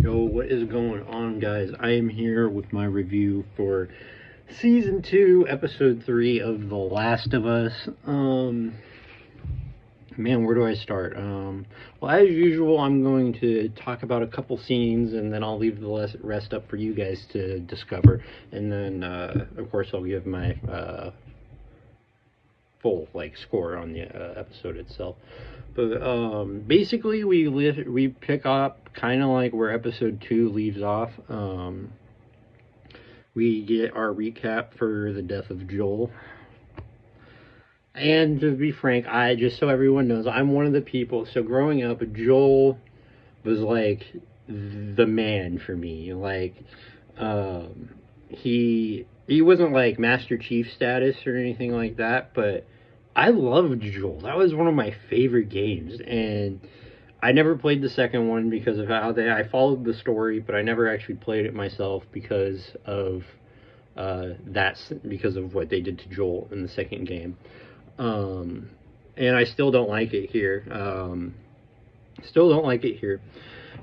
Yo, what is going on, guys? I am here with my review for season 2, episode 3 of The Last of Us. Man, where do I start? Well, as usual, I'm going to talk about a couple scenes, and then I'll leave the rest up for you guys to discover. And then, of course, I'll give my full score on the episode itself. But basically, we pick up kind of like where episode 2 leaves off. We get our recap for the death of Joel. And to be frank, I just so everyone knows, I'm one of the people. So growing up, Joel was like the man for me. He wasn't like Master Chief status or anything like that, but I loved Joel. That was one of my favorite games, and I never played the second one because of how I followed the story, but I never actually played it myself because of what they did to Joel in the second game. And I still don't like it here. Still don't like it here.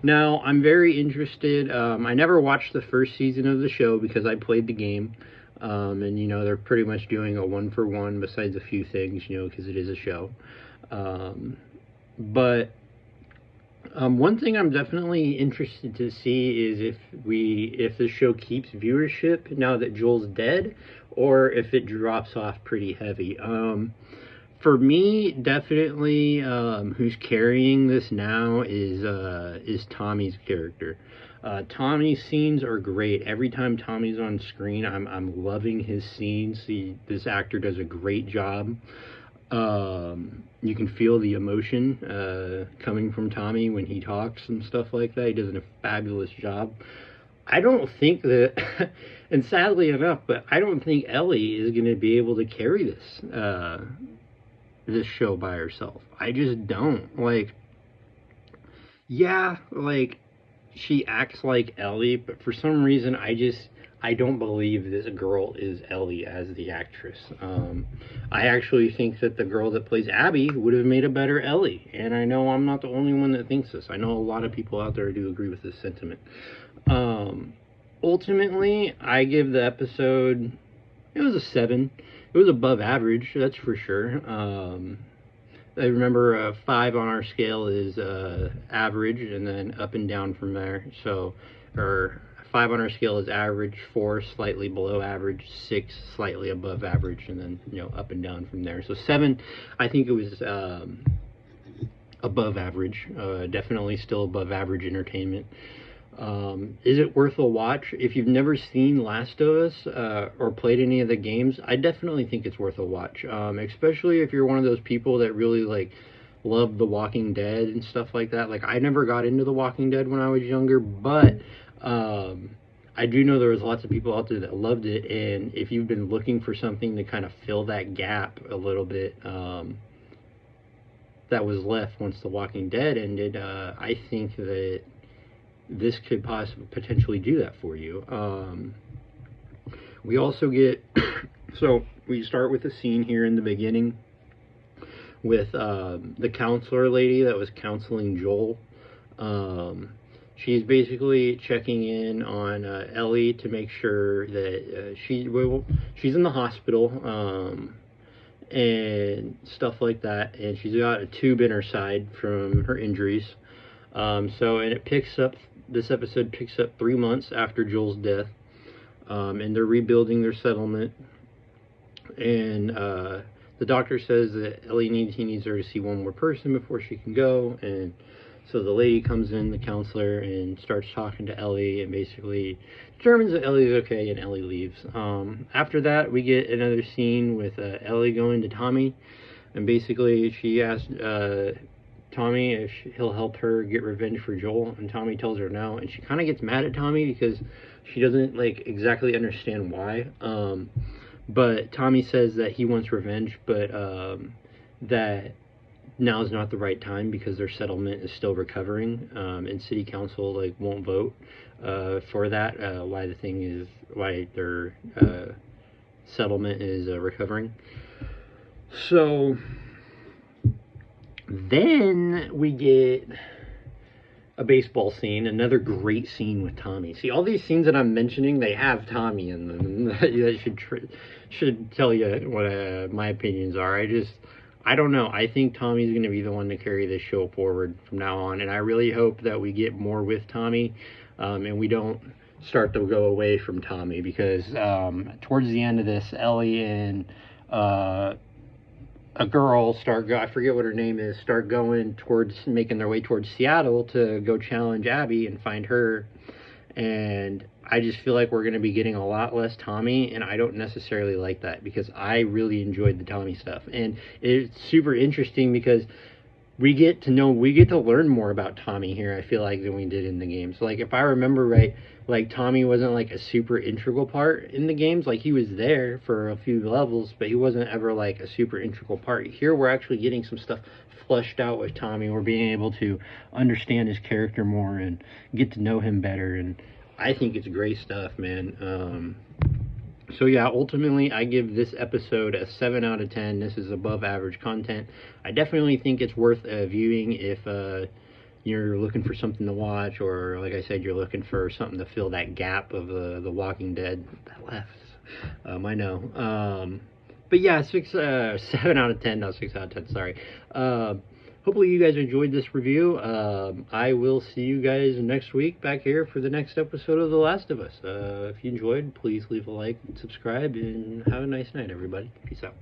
Now, I'm very interested. I never watched the first season of the show because I played the game. And, they're pretty much doing a one-for-one besides a few things, because it is a show. But one thing I'm definitely interested to see is if the show keeps viewership now that Joel's dead, or if it drops off pretty heavy. For me, definitely, who's carrying this now is Tommy's character. Tommy's scenes are great. Every time Tommy's on screen, I'm loving his scenes. This actor does a great job. You can feel the emotion coming from Tommy when he talks and stuff like that. He does a fabulous job. I don't think that, and sadly enough, but I don't think Ellie is going to be able to carry this show by herself. I just don't. Yeah, she acts like Ellie, but for some reason, I don't believe this girl is Ellie as the actress. I actually think that the girl that plays Abby would have made a better Ellie, and I know I'm not the only one that thinks this. I know a lot of people out there do agree with this sentiment. Ultimately, I give the episode, it was a 7. It was above average, that's for sure. I remember 5 on our scale is average, and then up and down from there. So, or 5 on our scale is average, 4 slightly below average, 6 slightly above average, and then up and down from there. So 7, I think it was above average. Definitely still above average entertainment. Is it worth a watch? If you've never seen Last of Us or played any of the games, I definitely think it's worth a watch. Especially if you're one of those people that really love The Walking Dead and stuff like that. I never got into The Walking Dead when I was younger, but I do know there was lots of people out there that loved it. And if you've been looking for something to kind of fill that gap a little bit, that was left once The Walking Dead ended, I think that this could potentially do that for you. We also get so we start with a scene here in the beginning with the counselor lady that was counseling Joel. She's basically checking in on Ellie to make sure that she's in the hospital and stuff like that, and she's got a tube in her side from her injuries. And this episode picks up 3 months after Joel's death, and they're rebuilding their settlement. And the doctor says that he needs her to see one more person before she can go. And so the lady comes in, the counselor, and starts talking to Ellie, and basically determines that Ellie's okay, and Ellie leaves. After that, we get another scene with Ellie going to Tommy, and basically she asks Tommy if he'll help her get revenge for Joel, and Tommy tells her no, and she kind of gets mad at Tommy because she doesn't exactly understand why. But Tommy says that he wants revenge, but that now is not the right time because their settlement is still recovering, and city council won't vote for that. Why their settlement is recovering. So then we get a baseball scene, another great scene with Tommy. See, all these scenes that I'm mentioning, they have Tommy in them. And that should tell you what my opinions are. I don't know. I think Tommy's going to be the one to carry this show forward from now on, and I really hope that we get more with Tommy, and we don't start to go away from Tommy, because towards the end of this, Ellie and a girl I forget what her name is, start going towards, making their way towards Seattle to go challenge Abby and find her. And I just feel like we're going to be getting a lot less Tommy, and I don't necessarily like that, because I really enjoyed the Tommy stuff. And it's super interesting because we get to learn more about Tommy here, I feel like, than we did in the games. Like, if I remember right, like, Tommy wasn't like a super integral part in the games. Like, he was there for a few levels, but he wasn't ever like a super integral part. Here we're actually getting some stuff fleshed out with Tommy. We're being able to understand his character more and get to know him better, and I think it's great stuff, man. So yeah, ultimately I give this episode a 7 out of 10. This is above average content. I definitely think it's worth viewing if you're looking for something to watch, or like I said, you're looking for something to fill that gap of The Walking Dead. That left. I know. But yeah, 7 out of 10, not 6 out of 10, sorry. Hopefully you guys enjoyed this review. I will see you guys next week back here for the next episode of The Last of Us. If you enjoyed, please leave a like and subscribe, and have a nice night, everybody. Peace out.